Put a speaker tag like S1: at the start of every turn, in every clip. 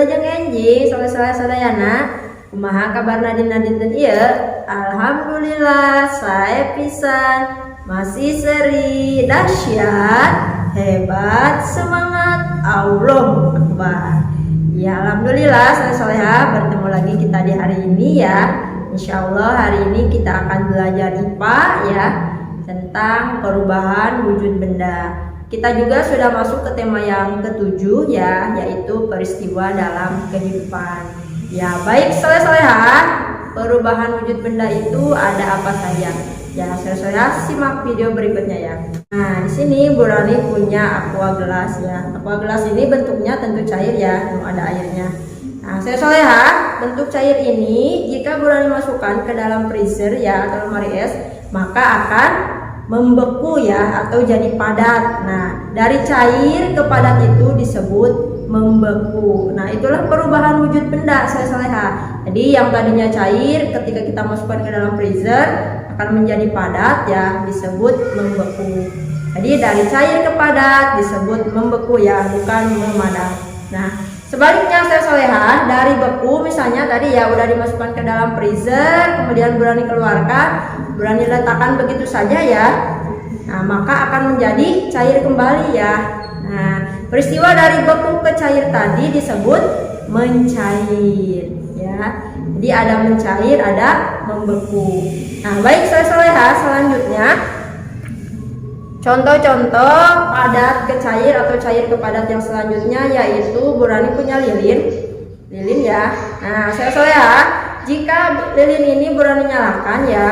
S1: jeung enjing soleh-soleh sadayana. Kumaha kabarna dina dinten ieu? Alhamdulillah sae pisan. Masih seri, dahsyat, hebat, semangat, Allahu Akbar. Ya alhamdulillah soleh-soleha bertemu lagi kita di hari ini ya. Insya Allah hari ini kita akan belajar IPA ya, tentang perubahan wujud benda. Kita juga sudah masuk ke tema yang ketujuh ya, yaitu peristiwa dalam kehidupan. Ya baik soleh-soleha, perubahan wujud benda itu ada apa saja? Ya soleh-soleha simak video berikutnya ya. Nah di sini Bu Rani punya aqua gelas ya. Aqua gelas ini bentuknya tentu cair ya, belum ada airnya. Nah soleh-soleha, bentuk cair ini jika Bu Rani masukkan ke dalam freezer ya atau lemari es, maka akan membeku ya atau jadi padat. Nah dari cair ke padat itu disebut membeku. Nah itulah perubahan wujud benda soleh-soleha. Jadi yang tadinya cair ketika kita masukkan ke dalam freezer akan menjadi padat ya, disebut membeku. Jadi dari cair ke padat disebut membeku ya, bukan memadat. Nah sebaliknya soleh-soleha, dari beku misalnya tadi ya udah dimasukkan ke dalam freezer, kemudian Bu Rani keluarkan, Bu Rani letakkan begitu saja ya. Nah, maka akan menjadi cair kembali ya. Nah, peristiwa dari beku ke cair tadi disebut mencair ya. Jadi ada mencair, ada membeku. Nah, baik soleh-soleha, selanjutnya contoh-contoh padat ke cair atau cair ke padat yang selanjutnya yaitu Bu Rani punya lilin ya. Nah soleh-soleha, jika lilin ini Bu Rani nyalakan ya,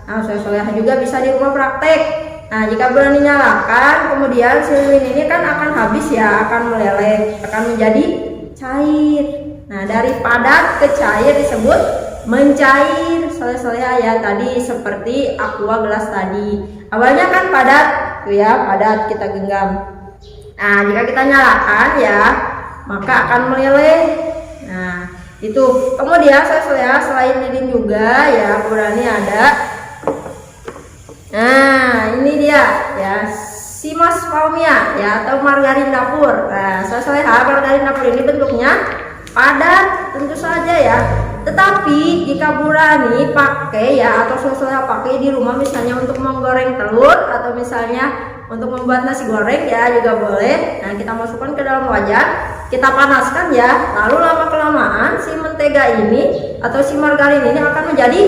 S1: nah soleh-soleha juga bisa di rumah praktek. Nah jika Bu Rani nyalakan, kemudian si lilin ini kan akan habis ya, akan meleleh, akan menjadi cair. Nah dari padat ke cair disebut mencair soleh-soleha ya, tadi seperti aqua gelas tadi. Awalnya kan padat tuh ya, padat kita genggam. Nah jika kita nyalakan ya, maka akan meleleh. Nah itu. Kemudian soleh-soleha, selain lilin juga ya Bu Rani ada. Nah ini dia ya, Simas Palmia ya atau margarin dapur. Nah soleh-soleha, margarin dapur ini bentuknya padat tentu saja ya. Tetapi jika Bu Rani pakai ya atau soleh-soleha pakai di rumah misalnya untuk menggoreng telur atau misalnya untuk membuat nasi goreng ya juga boleh. Nah kita masukkan ke dalam wajan, kita panaskan ya, lalu lama kelamaan si mentega ini atau si margarin ini akan menjadi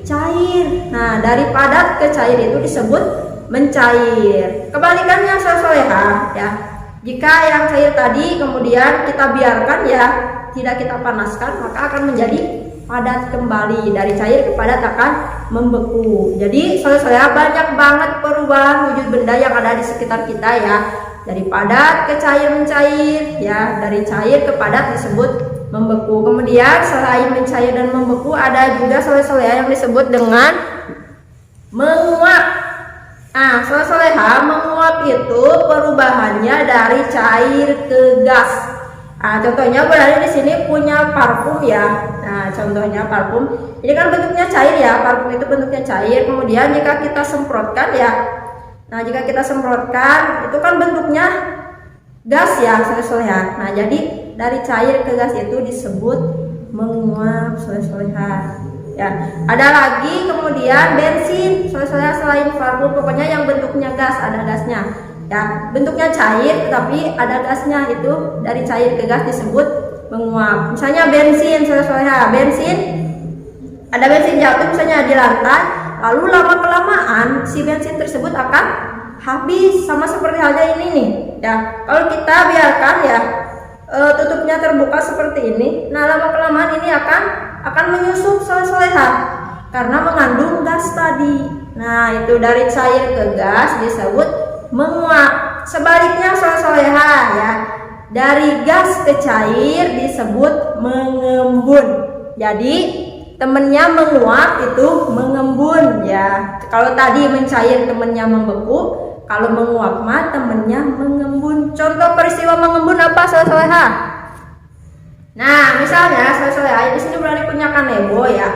S1: cair. Nah dari padat ke cair itu disebut mencair. Kebalikannya soleh-soleha ya, jika yang cair tadi kemudian kita biarkan ya, tidak kita panaskan, maka akan menjadi padat kembali. Dari cair ke padat akan membeku. Jadi soleh-soleha, banyak banget perubahan wujud benda yang ada di sekitar kita ya. Dari padat ke cair mencair ya, dari cair ke padat disebut membeku. Kemudian selain mencair dan membeku ada juga soleh-soleha yang disebut dengan menguap. Nah soleh-soleha, menguap itu perubahannya dari cair ke gas. Nah, contohnya Bu Rani di sini punya parfum ya. Nah, contohnya parfum. Ini kan bentuknya cair ya. Parfum itu bentuknya cair. Kemudian jika kita semprotkan ya. Nah, jika kita semprotkan itu kan bentuknya gas ya, soleh-soleha. Nah, jadi dari cair ke gas itu disebut menguap soleh-soleha. Ya, ada lagi kemudian bensin soleh-soleha, selain parfum, pokoknya yang bentuknya gas, ada gasnya. Ya, bentuknya cair tapi ada gasnya, itu dari cair ke gas disebut menguap. Misalnya bensin soleh-soleha, bensin ada bensin jatuh misalnya di lantai, lalu lama kelamaan si bensin tersebut akan habis, sama seperti halnya ini nih ya. Kalau kita biarkan ya tutupnya terbuka seperti ini, nah lama kelamaan ini akan menyusup soleh-soleha karena mengandung gas tadi. Nah itu dari cair ke gas disebut menguap. Sebaliknya soleh-soleha ya, dari gas ke cair disebut mengembun. Jadi temennya menguap itu mengembun ya. Kalau tadi mencair temennya membeku, kalau menguap mah temennya mengembun. Contoh peristiwa mengembun apa soleh-soleha? Nah misalnya soleh-soleha di sini berarti punya kanebo ya.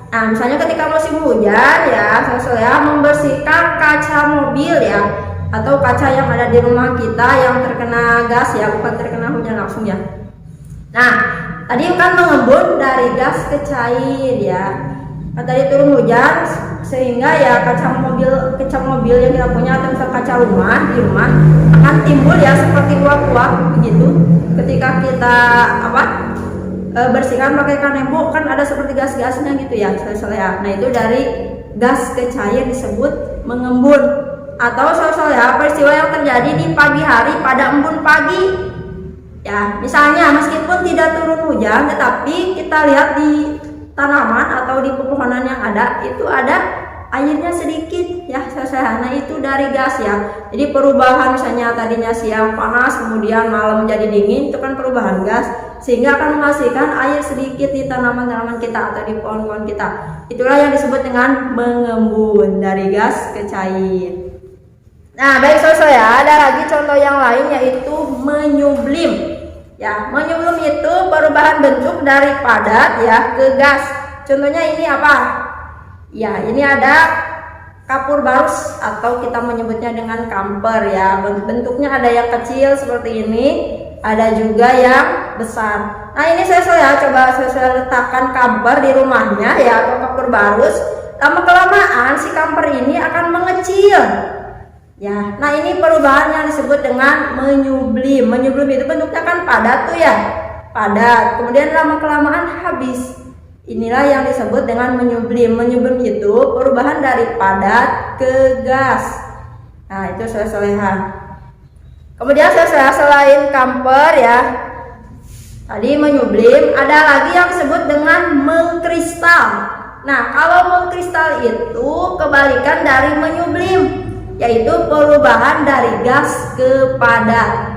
S1: Nah misalnya ketika musim hujan ya, soleh-soleha membersihkan kaca mobil ya, atau kaca yang ada di rumah kita yang terkena gas ya, bukan terkena hujan langsung ya. Nah tadi kan mengembun dari gas ke cair ya. Nah, tadi turun hujan sehingga ya kaca mobil yang kita punya atau misal kaca rumah di rumah akan timbul ya seperti uap-uap begitu. Ketika kita bersihkan pakai kanebo kan ada seperti gas-gasnya gitu ya. Nah itu dari gas ke cair disebut mengembun. Atau peristiwa yang terjadi di pagi hari pada embun pagi ya, misalnya meskipun tidak turun hujan tetapi kita lihat di tanaman atau di pepohonan yang ada itu ada airnya sedikit ya. Nah itu dari gas ya. Jadi perubahan misalnya tadinya siang panas kemudian malam menjadi dingin, itu kan perubahan gas sehingga akan menghasilkan air sedikit di tanaman-tanaman kita atau di pohon-pohon kita. Itulah yang disebut dengan mengembun dari gas ke cair. Nah baik ya, ada lagi contoh yang lain yaitu menyublim. Ya, menyublim itu perubahan bentuk dari padat ya ke gas. Contohnya ini apa? Ya, ini ada kapur barus atau kita menyebutnya dengan kamper ya. Bentuknya ada yang kecil seperti ini, ada juga yang besar. Nah, ini saya coba letakkan kamper di rumahnya ya atau kapur barus. Lama-kelamaan si kamper ini akan mengecil. Ya, nah ini perubahan yang disebut dengan menyublim. Menyublim itu bentuknya kan padat tuh ya, padat. Kemudian lama-kelamaan habis. Inilah yang disebut dengan menyublim. Menyublim itu perubahan dari padat ke gas. Nah itu soleha. Kemudian selain kamper ya, tadi menyublim, ada lagi yang disebut dengan mengkristal. Nah kalau mengkristal itu kebalikan dari menyublim, yaitu perubahan dari gas ke padat.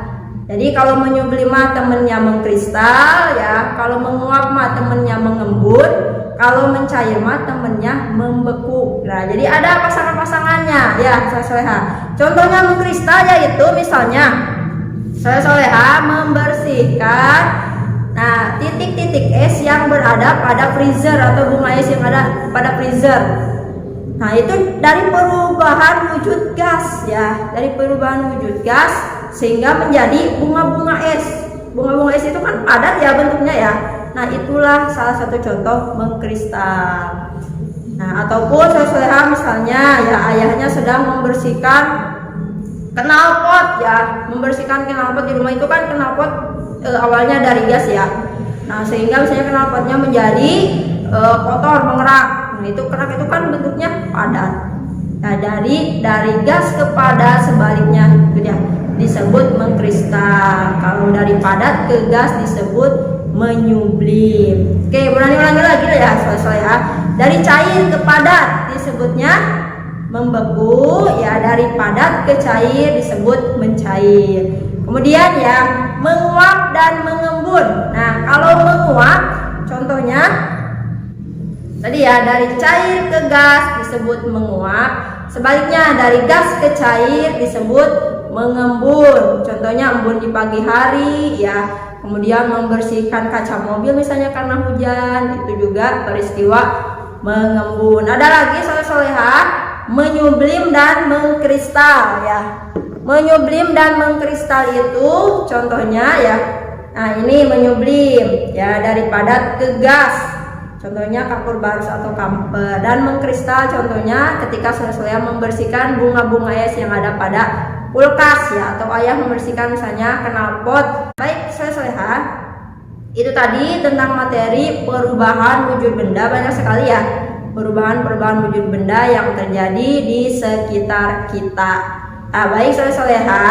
S1: Jadi kalau menyublim mah temennya mengkristal ya, kalau menguap mah temennya mengembun, kalau mencair mah temennya membeku. Nah, jadi ada pasangan-pasangannya ya, soleha. Contohnya mengkristal yaitu misalnya soleha membersihkan titik-titik es yang berada pada freezer atau bunga es yang ada pada freezer. Nah itu dari perubahan wujud gas ya, dari perubahan wujud gas sehingga menjadi bunga-bunga es. Bunga-bunga es itu kan padat ya bentuknya ya. Nah itulah salah satu contoh mengkristal. Nah ataupun soleha misalnya ya ayahnya sedang membersihkan knalpot ya, membersihkan knalpot di rumah itu kan knalpot awalnya dari gas ya. Nah sehingga misalnya knalpotnya menjadi kotor mengerak. Nah, itu kerak itu kan bentuknya padat. Nah, dari gas ke padat sebaliknya gitu ya, disebut mengkristal. Kalau dari padat ke gas disebut menyublim. Oke, ulangi lagi ya, ya. Dari cair ke padat disebutnya membeku ya, dari padat ke cair disebut mencair. Kemudian ya, menguap dan mengembun. Nah, kalau menguap contohnya tadi ya, dari cair ke gas disebut menguap. Sebaliknya dari gas ke cair disebut mengembun. Contohnya embun di pagi hari ya. Kemudian membersihkan kaca mobil misalnya karena hujan, itu juga peristiwa mengembun. Ada lagi soleha menyublim dan mengkristal ya. Menyublim dan mengkristal itu contohnya ya. Nah, ini menyublim ya, dari padat ke gas. Contohnya kapur barus atau kamper. Dan mengkristal contohnya ketika soleha membersihkan bunga-bunga es yang ada pada kulkas ya, atau ayah membersihkan misalnya knalpot. Baik soleha, itu tadi tentang materi perubahan wujud benda. Banyak sekali ya perubahan wujud benda yang terjadi di sekitar kita. Nah, baik soleha,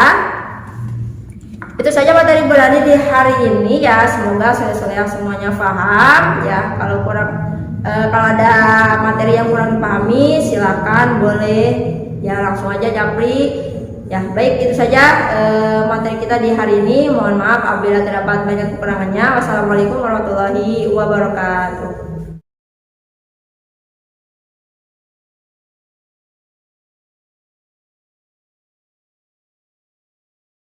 S1: itu saja materi berani di hari ini ya. Semoga soleha semuanya paham ya. Kalau ada materi yang kurang dipahami silakan boleh ya langsung aja japri ya. Baik, itu saja materi kita di hari ini. Mohon maaf apabila terdapat banyak kekurangannya. Wassalamualaikum warahmatullahi wabarakatuh.